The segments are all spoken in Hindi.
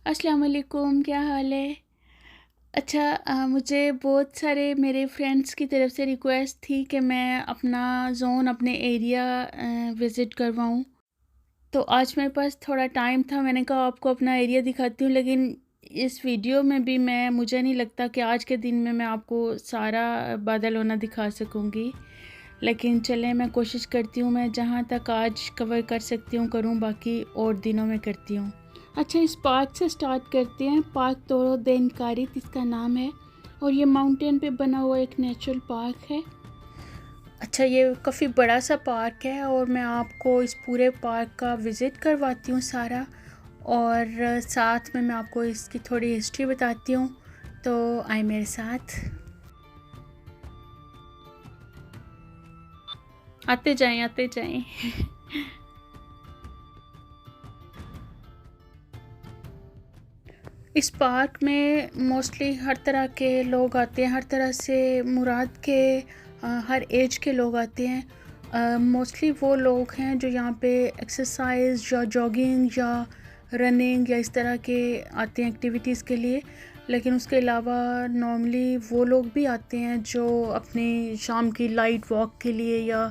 अस्सलाम वालेकुम, क्या हाल है? अच्छा, मुझे बहुत सारे मेरे फ्रेंड्स की तरफ से रिक्वेस्ट थी कि मैं अपना ज़ोन, अपने एरिया विज़िट करवाऊँ। तो आज मेरे पास थोड़ा टाइम था, मैंने कहा आपको अपना एरिया दिखाती हूँ, लेकिन इस वीडियो में भी मुझे नहीं लगता कि आज के दिन में मैं आपको सारा बार्सिलोना दिखा सकूँगी। लेकिन चलें, मैं कोशिश करती हूँ, मैं जहाँ तक आज कवर कर सकती हूँ करूँ, बाकी और दिनों में करती हूँ। अच्छा, इस पार्क से स्टार्ट करते हैं। पार्क तोरो दे इनकारित इसका नाम है और ये माउंटेन पे बना हुआ एक नेचुरल पार्क है। अच्छा, ये काफ़ी बड़ा सा पार्क है और मैं आपको इस पूरे पार्क का विज़िट करवाती हूँ सारा, और साथ में मैं आपको इसकी थोड़ी हिस्ट्री बताती हूँ। तो आए मेरे साथ, आते जाएं आते जाएं। इस पार्क में मोस्टली हर तरह के लोग आते हैं, हर तरह से मुराद के हर एज के लोग आते हैं। मोस्टली वो लोग हैं जो यहाँ पे एक्सरसाइज या जॉगिंग या रनिंग या इस तरह के आते हैं एक्टिविटीज़ के लिए। लेकिन उसके अलावा नॉर्मली वो लोग भी आते हैं जो अपनी शाम की लाइट वॉक के लिए या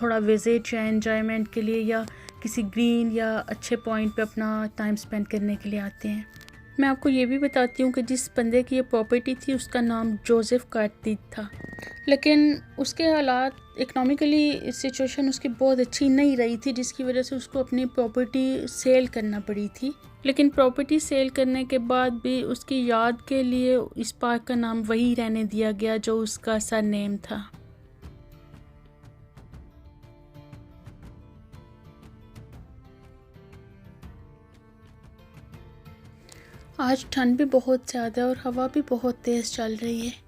थोड़ा विज़िट या एन्जॉयमेंट के लिए या किसी ग्रीन या अच्छे पॉइंट पे अपना टाइम स्पेंड करने के लिए आते हैं। मैं आपको ये भी बताती हूँ कि जिस बंदे की ये प्रॉपर्टी थी उसका नाम जोसेफ कार्तिक था, लेकिन उसके हालात, इकोनॉमिकली सिचुएशन उसकी बहुत अच्छी नहीं रही थी, जिसकी वजह से उसको अपनी प्रॉपर्टी सेल करना पड़ी थी। लेकिन प्रॉपर्टी सेल करने के बाद भी उसकी याद के लिए इस पार्क का नाम वही रहने दिया गया जो उसका सरनेम था। आज ठंड भी बहुत ज़्यादा है और हवा भी बहुत तेज़ चल रही है।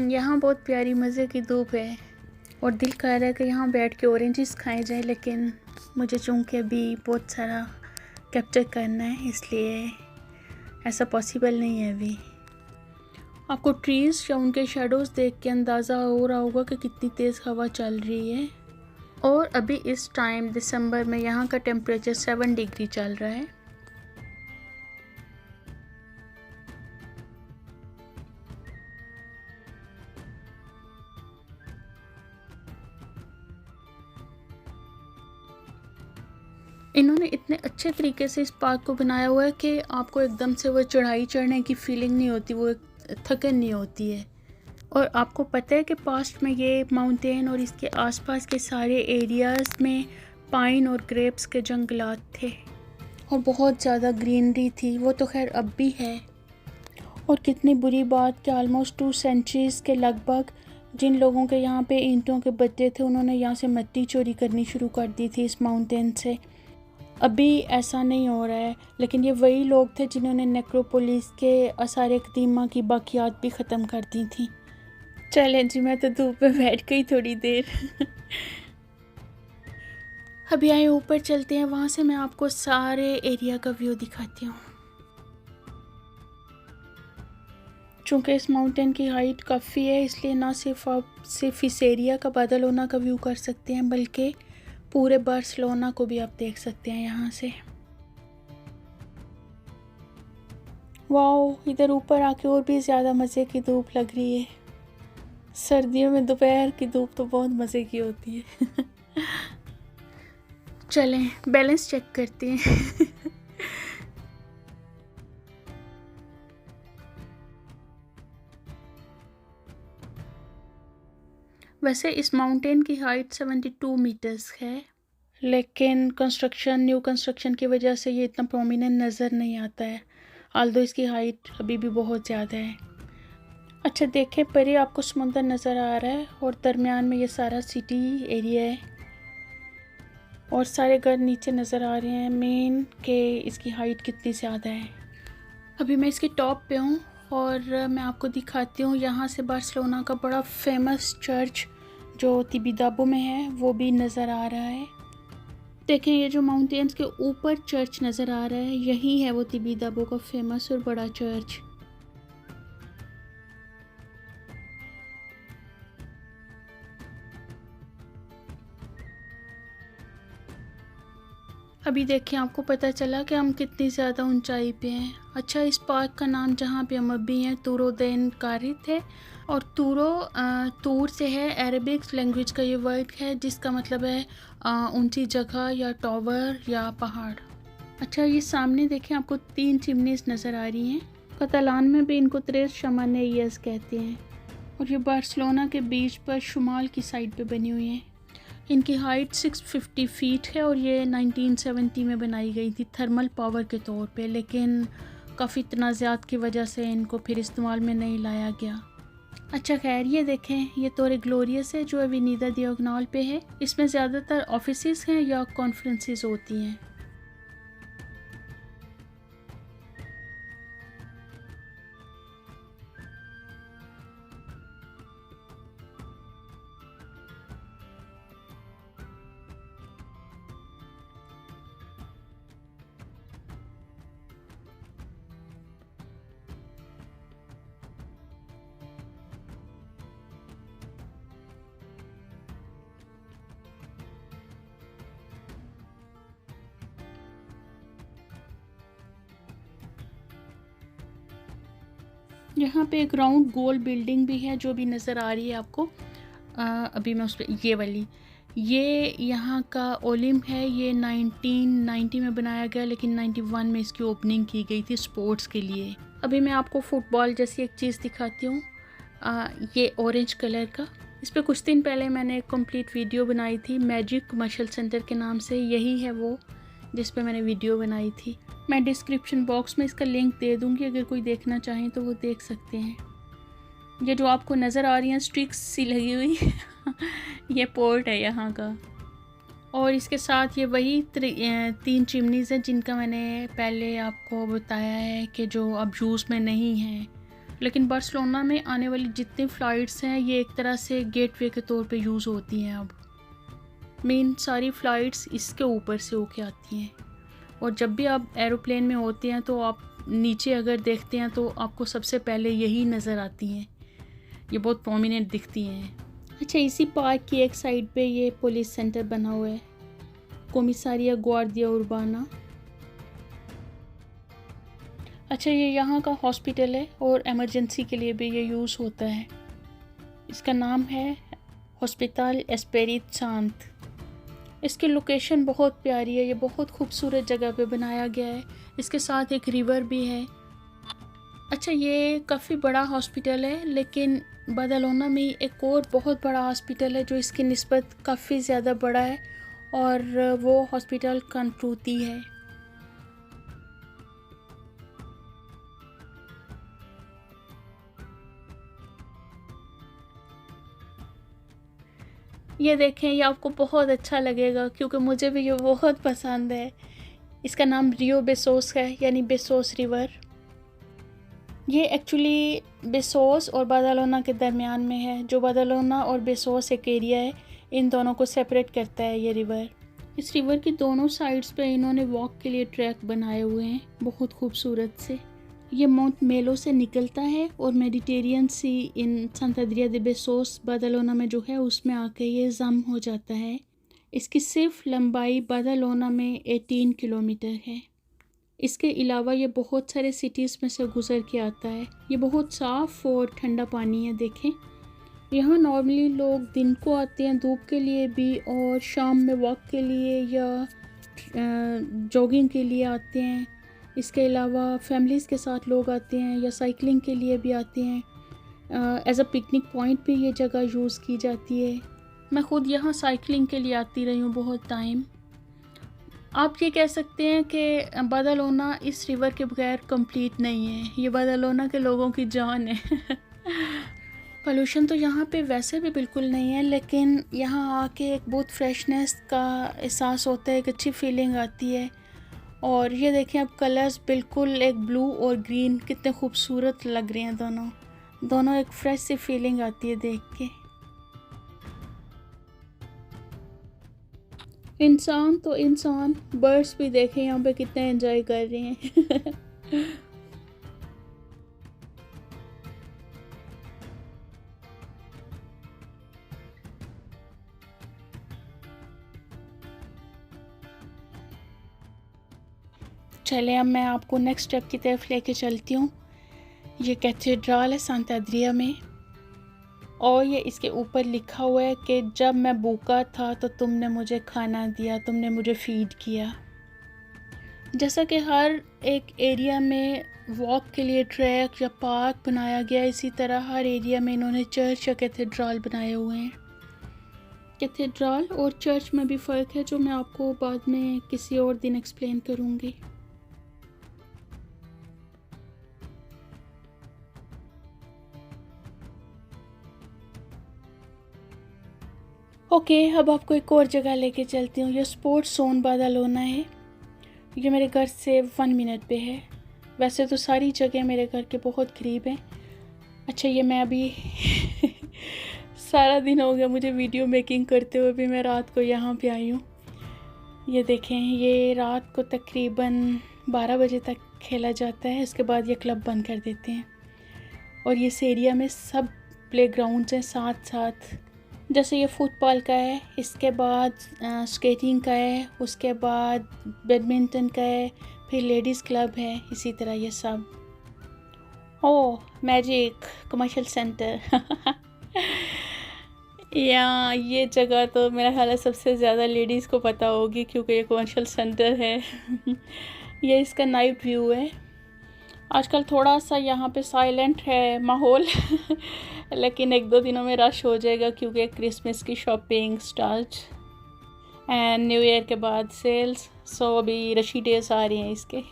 यहाँ बहुत प्यारी मज़े की धूप है और दिल कर रहा है कि यहाँ बैठ के ऑरेंजेस खाए जाए, लेकिन मुझे चूँकि अभी बहुत सारा कैप्चर करना है इसलिए ऐसा पॉसिबल नहीं है अभी। आपको ट्रीज़ या उनके शेडोज़ देख के अंदाज़ा हो रहा होगा कि कितनी तेज़ हवा चल रही है। और अभी इस टाइम दिसंबर में यहाँ का टेम्परेचर 7 डिग्री चल रहा है। इन्होंने इतने अच्छे तरीके से इस पार्क को बनाया हुआ है कि आपको एकदम से वो चढ़ाई चढ़ने की फीलिंग नहीं होती, वो थकन नहीं होती है। और आपको पता है कि पास्ट में ये माउंटेन और इसके आसपास के सारे एरियाज़ में पाइन और ग्रेप्स के जंगलात थे और बहुत ज़्यादा ग्रीनरी थी। वो तो खैर अब भी है। और कितनी बुरी बात कि ऑलमोस्ट 2 सेंचुरीज़ के लगभग जिन लोगों के यहाँ पे ईंटों के बट्टे थे उन्होंने यहाँ से मिट्टी चोरी करनी शुरू कर दी थी इस माउंटेन से। अभी ऐसा नहीं हो रहा है, लेकिन ये वही लोग थे जिन्होंने नेक्रोपोलिस के आसार क़दीमा की बाक़ियात भी ख़त्म कर दी थी। चलें जी, मैं तो धूप में बैठ गई थोड़ी देर। अभी आए ऊपर चलते हैं, वहाँ से मैं आपको सारे एरिया का व्यू दिखाती हूँ। चूँकि इस माउंटेन की हाइट काफ़ी है, इसलिए ना सिर्फ आप सिर्फ इस एरिया का बार्सिलोना का व्यू कर सकते हैं, बल्कि पूरे बार्सिलोना को भी आप देख सकते हैं यहाँ से। वाओ, इधर ऊपर आके और भी ज़्यादा मज़े की धूप लग रही है। सर्दियों में दोपहर की धूप तो बहुत मज़े की होती है। चलें बैलेंस चेक करते हैं। वैसे इस माउंटेन की हाइट 72 मीटर्स है, लेकिन न्यू कंस्ट्रक्शन की वजह से ये इतना प्रोमिनेंट नज़र नहीं आता है, आल्दो इसकी हाइट अभी भी बहुत ज़्यादा है। अच्छा, देखें परे आपको समुंदर नज़र आ रहा है और दरमियान में ये सारा सिटी एरिया है और सारे घर नीचे नज़र आ रहे हैं। मेन के इसकी हाइट कितनी ज़्यादा है। अभी मैं इसके टॉप पे हूँ और मैं आपको दिखाती हूँ यहाँ से बार्सिलोना का बड़ा फेमस चर्च जो तिबिदाबो में है वो भी नज़र आ रहा है। देखें ये जो माउंटेन्स के ऊपर चर्च नज़र आ रहा है, यही है वो तिबी-दाबो का फेमस और बड़ा चर्च। अभी देखें आपको पता चला कि हम कितनी ज़्यादा ऊंचाई पे हैं। अच्छा, इस पार्क का नाम जहाँ पे हम अभी हैं तूरो देन कारिथ है, और तूर से है, अरबिक लैंग्वेज का ये वर्ड है जिसका मतलब है ऊंची जगह या टावर या पहाड़। अच्छा, ये सामने देखें आपको 3 चिमनीज नज़र आ रही हैं। कतालान में भी इनको त्रेस शमानेयस कहते हैं, और ये बार्सिलोना के बीच पर शुमाल की साइड पे बनी हुई हैं। इनकी हाइट 650 फीट है और ये 1970 में बनाई गई थी थर्मल पावर के तौर पे, लेकिन काफ़ी तनाज़ात की वजह से इनको फिर इस्तेमाल में नहीं लाया गया। अच्छा खैर, ये देखें ये तोरे ग्लोरियस है जो एवेनिदा दियोगनाल पे है। इसमें ज़्यादातर ऑफिसेस हैं या कॉन्फ्रेंसेस होती हैं। यहाँ पे एक राउंड गोल बिल्डिंग भी है जो भी नज़र आ रही है आपको। अभी मैं उस पर ये वाली, ये यहाँ का ओलंप है। ये 1990 में बनाया गया, लेकिन 91 में इसकी ओपनिंग की गई थी स्पोर्ट्स के लिए। अभी मैं आपको फुटबॉल जैसी एक चीज़ दिखाती हूँ, ये ऑरेंज कलर का। इस पर कुछ दिन पहले मैंने एक कंप्लीट वीडियो बनाई थी मैजिक कमर्शियल सेंटर के नाम से। यही है वो जिस पे मैंने वीडियो बनाई थी। मैं डिस्क्रिप्शन बॉक्स में इसका लिंक दे दूँगी, अगर कोई देखना चाहें तो वो देख सकते हैं। ये जो आपको नज़र आ रही हैं स्ट्रिक्स सी लगी हुई ये पोर्ट है यहाँ का। और इसके साथ ये वही 3 चिमनीज़ हैं जिनका मैंने पहले आपको बताया है कि जो अब यूज़ में नहीं हैं, लेकिन बार्सिलोना में आने वाली जितनी फ़्लाइट्स हैं ये एक तरह से गेटवे के तौर पे यूज़ होती हैं। अब मेन सारी फ़्लाइट्स इसके ऊपर से होके आती हैं, और जब भी आप एरोप्लेन में होते हैं तो आप नीचे अगर देखते हैं तो आपको सबसे पहले यही नज़र आती हैं, ये बहुत प्रोमिनेंट दिखती हैं। अच्छा, इसी पार्क की एक साइड पे ये पुलिस सेंटर बना हुआ है, कोमिसारिया ग्वार्डिया उर्बाना। अच्छा, ये यहाँ का हॉस्पिटल है और इमरजेंसी के लिए भी ये यूज़ होता है। इसका नाम है हॉस्पिटल एस्पेरित सांत। इसकी लोकेशन बहुत प्यारी है, ये बहुत खूबसूरत जगह पे बनाया गया है। इसके साथ एक रिवर भी है। अच्छा, ये काफ़ी बड़ा हॉस्पिटल है, लेकिन बार्सिलोना में एक और बहुत बड़ा हॉस्पिटल है जो इसकी निस्बत काफ़ी ज़्यादा बड़ा है, और वो हॉस्पिटल कनफ्रूती है। ये देखें, ये आपको बहुत अच्छा लगेगा क्योंकि मुझे भी ये बहुत पसंद है। इसका नाम रियो बेसोस है, यानी बेसोस रिवर। ये एक्चुअली बेसोस और बार्सिलोना के दरमियान में है। जो बार्सिलोना और बेसोस एक एरिया है, इन दोनों को सेपरेट करता है ये रिवर। इस रिवर की दोनों साइड्स पे इन्होंने वॉक के लिए ट्रैक बनाए हुए हैं बहुत खूबसूरत से। ये माउंट मेलो से निकलता है और मेडिटेरियन सी इन सांताद्रिया दे बेसोस बार्सिलोना में जो है उसमें आके ये जम हो जाता है। इसकी सिर्फ लंबाई बार्सिलोना में 18 किलोमीटर है। इसके अलावा ये बहुत सारे सिटीज़ में से गुजर के आता है। ये बहुत साफ़ और ठंडा पानी है। देखें, यहाँ नॉर्मली लोग दिन को आते हैं धूप के लिए भी, और शाम में वॉक के लिए या जॉगिंग के लिए आते हैं। इसके अलावा फैमिलीज़ के साथ लोग आते हैं या साइकिलिंग के लिए भी आते हैं। एज अ पिकनिक पॉइंट भी ये जगह यूज़ की जाती है। मैं ख़ुद यहाँ साइकिलिंग के लिए आती रही हूँ बहुत टाइम। आप ये कह सकते हैं कि बार्सिलोना इस रिवर के बगैर कंप्लीट नहीं है। ये बार्सिलोना के लोगों की जान है पोल्यूशन तो यहाँ पे वैसे भी बिल्कुल नहीं है, लेकिन यहाँ आके एक बहुत फ्रेशनेस का एहसास होता है, एक अच्छी फीलिंग आती है। और ये देखें अब कलर्स बिल्कुल एक ब्लू और ग्रीन कितने खूबसूरत लग रहे हैं दोनों एक फ्रेश सी फीलिंग आती है देख के। इंसान तो इंसान, बर्ड्स भी देखें यहाँ पे कितना एंजॉय कर रहे हैं। चले अब मैं आपको नेक्स्ट स्टेप की तरफ लेके चलती हूँ। ये कैथेड्रल है सांता आद्रिया में, और ये इसके ऊपर लिखा हुआ है कि जब मैं भूखा था तो तुमने मुझे खाना दिया, तुमने मुझे फीड किया। जैसा कि हर एक एरिया में वॉक के लिए ट्रैक या पार्क बनाया गया, इसी तरह हर एरिया में इन्होंने चर्च या कैथेड्रल बनाए हुए हैं। कैथेड्रल और चर्च में भी फ़र्क है, जो मैं आपको बाद में किसी और दिन एक्सप्लेन करूँगी। ओके, अब आपको एक और जगह लेके चलती हूँ। ये स्पोर्ट्स जोन बादालोना है। ये मेरे घर से 1 मिनट पे है। वैसे तो सारी जगह मेरे घर के बहुत करीब हैं। अच्छा, ये मैं अभी सारा दिन हो गया मुझे वीडियो मेकिंग करते हुए, भी मैं रात को यहाँ पे आई हूँ। ये देखें, ये रात को तकरीबन 12 बजे तक खेला जाता है, इसके बाद ये क्लब बंद कर देते हैं। और इस एरिया में सब प्लेग्राउंड्स हैं साथ साथ। जैसे ये फुटबॉल का है, इसके बाद स्केटिंग का है, उसके बाद बैडमिंटन का है, फिर लेडीज़ क्लब है, इसी तरह ये सब। ओह, मैजिक कमर्शियल सेंटर। या ये जगह तो मेरा ख्याल है सबसे ज़्यादा लेडीज़ को पता होगी, क्योंकि ये कमर्शियल सेंटर है। ये इसका नाइट व्यू है। आजकल थोड़ा सा यहाँ पे साइलेंट है माहौल। लेकिन 1-2 दिनों में रश हो जाएगा, क्योंकि क्रिसमस की shopping start and new year के बाद सेल्स। सो अभी रशी डेज आ रही हैं इसके।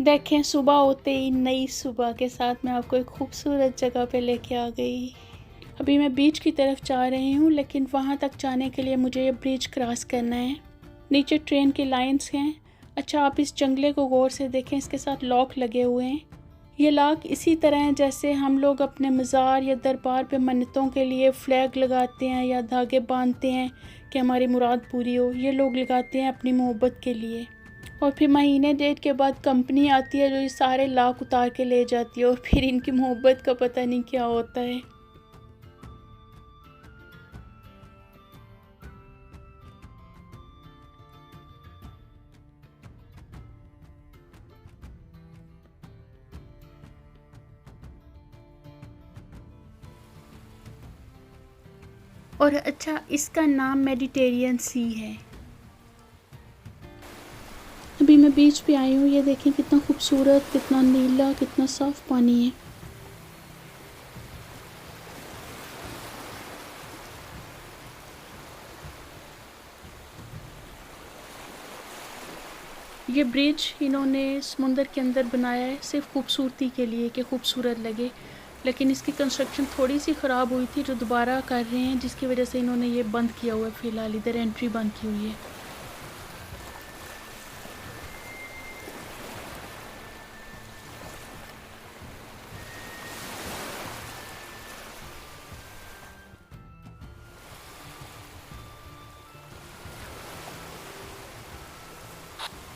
देखें, सुबह होते ही नई सुबह के साथ मैं आपको एक खूबसूरत जगह पे लेके आ गई। अभी मैं बीच की तरफ जा रही हूँ, लेकिन वहाँ तक जाने के लिए मुझे ये ब्रिज क्रॉस करना है। नीचे ट्रेन की लाइंस हैं। अच्छा, आप इस जंगले को गौर से देखें, इसके साथ लॉक लगे हुए हैं। ये लॉक इसी तरह हैं जैसे हम लोग अपने मज़ार या दरबार पे मन्नतों के लिए फ्लैग लगाते हैं या धागे बांधते हैं कि हमारी मुराद पूरी हो। ये लोग लगाते हैं अपनी मोहब्बत के लिए। और फिर महीने डेढ़ के बाद कंपनी आती है जो ये सारे लॉक उतार के ले जाती है, और फिर इनकी मोहब्बत का पता नहीं क्या होता है। और अच्छा, इसका नाम मेडिटेरियन सी है। अभी मैं बीच पे आई हूँ। ये देखें कितना खूबसूरत, कितना नीला, कितना साफ पानी है। ये ब्रिज इन्होंने समुंदर के अंदर बनाया है सिर्फ खूबसूरती के लिए, कि खूबसूरत लगे। लेकिन इसकी कंस्ट्रक्शन थोड़ी सी ख़राब हुई थी, जो दोबारा कर रहे हैं, जिसकी वजह से इन्होंने ये बंद किया हुआ है। फ़िलहाल इधर एंट्री बंद की हुई है।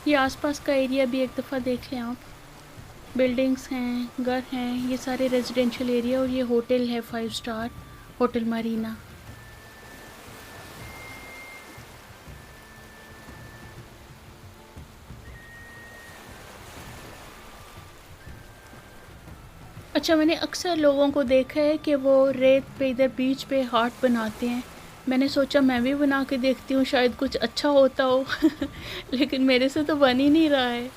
ये आसपास का एरिया भी एक दफ़ा देख लें आप। बिल्डिंग्स हैं, घर हैं, ये सारे रेजिडेंशियल एरिया। और ये होटल है 5 स्टार होटल मरीना। अच्छा, मैंने अक्सर लोगों को देखा है कि वो रेत पे इधर बीच पे हार्ट बनाते हैं। मैंने सोचा मैं भी बना के देखती हूँ, शायद कुछ अच्छा होता हो। लेकिन मेरे से तो बन ही नहीं रहा है।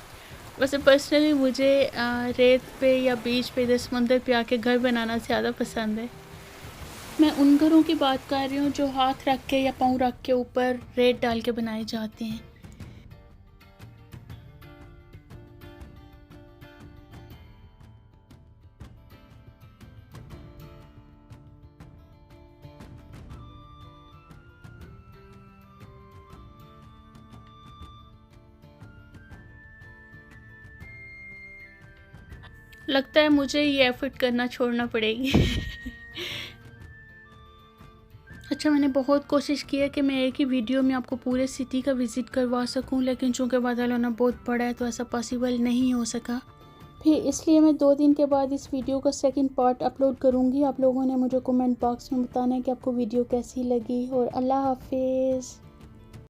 वैसे पर्सनली मुझे रेत पे या बीच पे इधर समंदर पे आके घर बनाना ज़्यादा पसंद है। मैं उन घरों की बात कर रही हूँ जो हाथ रख के या पाँव रख के ऊपर रेत डाल के बनाए जाते हैं। लगता है मुझे ये एफर्ट करना छोड़ना पड़ेगी। अच्छा, मैंने बहुत कोशिश की है कि मैं एक ही वीडियो में आपको पूरे सिटी का विज़िट करवा सकूं, लेकिन चूंकि बार्सिलोना बहुत बड़ा है तो ऐसा पॉसिबल नहीं हो सका। फिर इसलिए मैं 2 दिन के बाद इस वीडियो का सेकंड पार्ट अपलोड करूंगी। आप लोगों ने मुझे कमेंट बॉक्स में बताना है कि आपको वीडियो कैसी लगी। और अल्लाह हाफिज़।